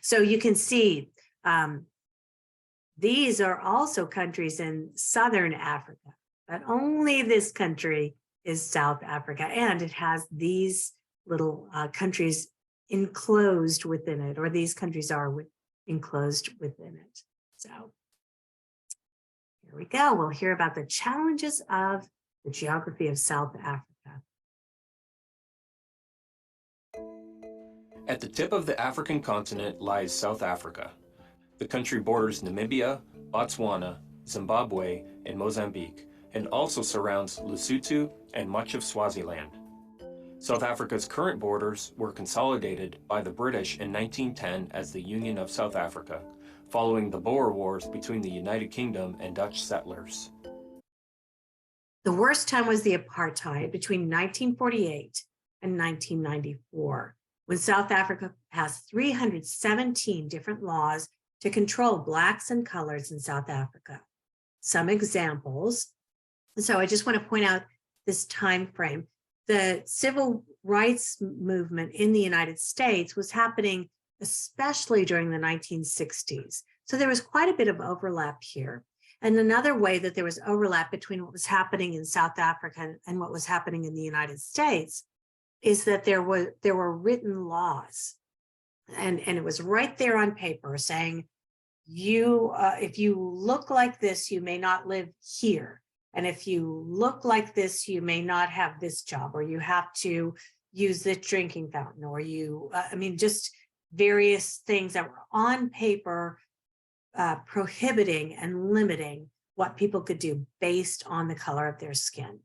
So you can see these are also countries in Southern Africa, but only this country is South Africa, and it has these little countries enclosed within it, or these countries are enclosed within it. So here we go. We'll hear about the challenges of the geography of South Africa. At the tip of the African continent lies South Africa. The country borders Namibia, Botswana, Zimbabwe, and Mozambique, and also surrounds Lesotho and much of Swaziland. South Africa's current borders were consolidated by the British in 1910 as the Union of South Africa, following the Boer Wars between the United Kingdom and Dutch settlers. The worst time was the apartheid between 1948 and 1994, when South Africa passed 317 different laws to control Blacks and coloreds in South Africa. Some examples. So I just want to point out this time frame. The civil rights movement in the United States was happening especially during the 1960s. So there was quite a bit of overlap here. And another way that there was overlap between what was happening in South Africa and what was happening in the United States is that there were written laws, and it was right there on paper saying, if you look like this, you may not live here. And if you look like this, you may not have this job, or you have to use the drinking fountain, or just various things that were on paper prohibiting and limiting what people could do based on the color of their skin.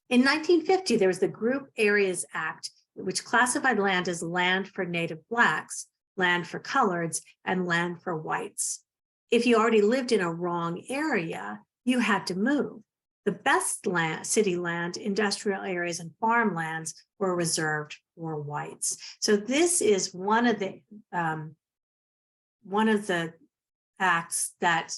In 1950, there was the Group Areas Act, which classified land as land for Native Blacks, land for coloreds, and land for whites. If you already lived in a wrong area, you had to move. The best land, city land, industrial areas, and farmlands were reserved for whites. So this is one of the acts that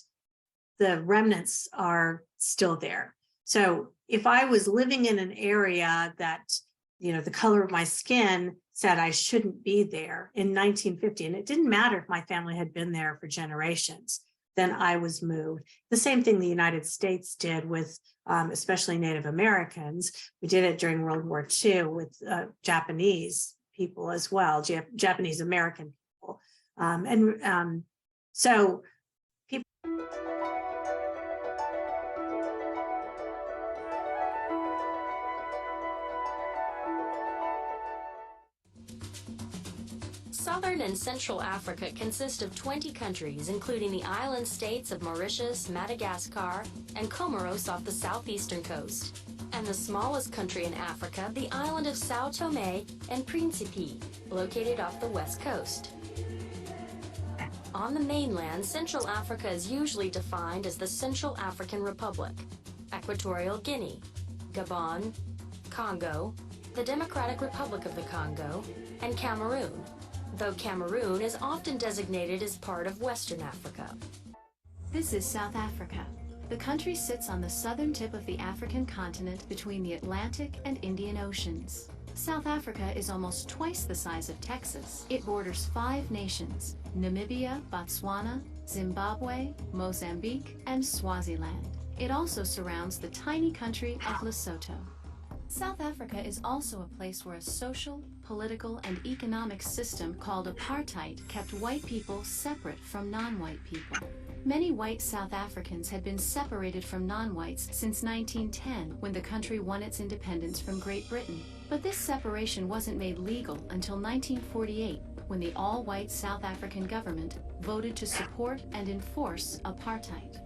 the remnants are still there. So if I was living in an area that, the color of my skin said I shouldn't be there in 1950, and it didn't matter if my family had been there for generations, then I was moved. The same thing the United States did with especially Native Americans. We did it during World War II with Japanese people as well, Japanese American people. So people. Southern and Central Africa consist of 20 countries, including the island states of Mauritius, Madagascar, and Comoros off the southeastern coast, and the smallest country in Africa, the island of São Tomé and Príncipe, located off the west coast. On the mainland, Central Africa is usually defined as the Central African Republic, Equatorial Guinea, Gabon, Congo, the Democratic Republic of the Congo, and Cameroon, though Cameroon is often designated as part of Western Africa. This is South Africa. The country sits on the southern tip of the African continent between the Atlantic and Indian Oceans. South Africa is almost twice the size of Texas. It borders 5 nations: Namibia, Botswana, Zimbabwe, Mozambique, and Swaziland. It also surrounds the tiny country of Lesotho. South Africa is also a place where a social, political, and economic system called apartheid kept white people separate from non-white people. Many white South Africans had been separated from non-whites since 1910, when the country won its independence from Great Britain. But this separation wasn't made legal until 1948, when the all-white South African government voted to support and enforce apartheid.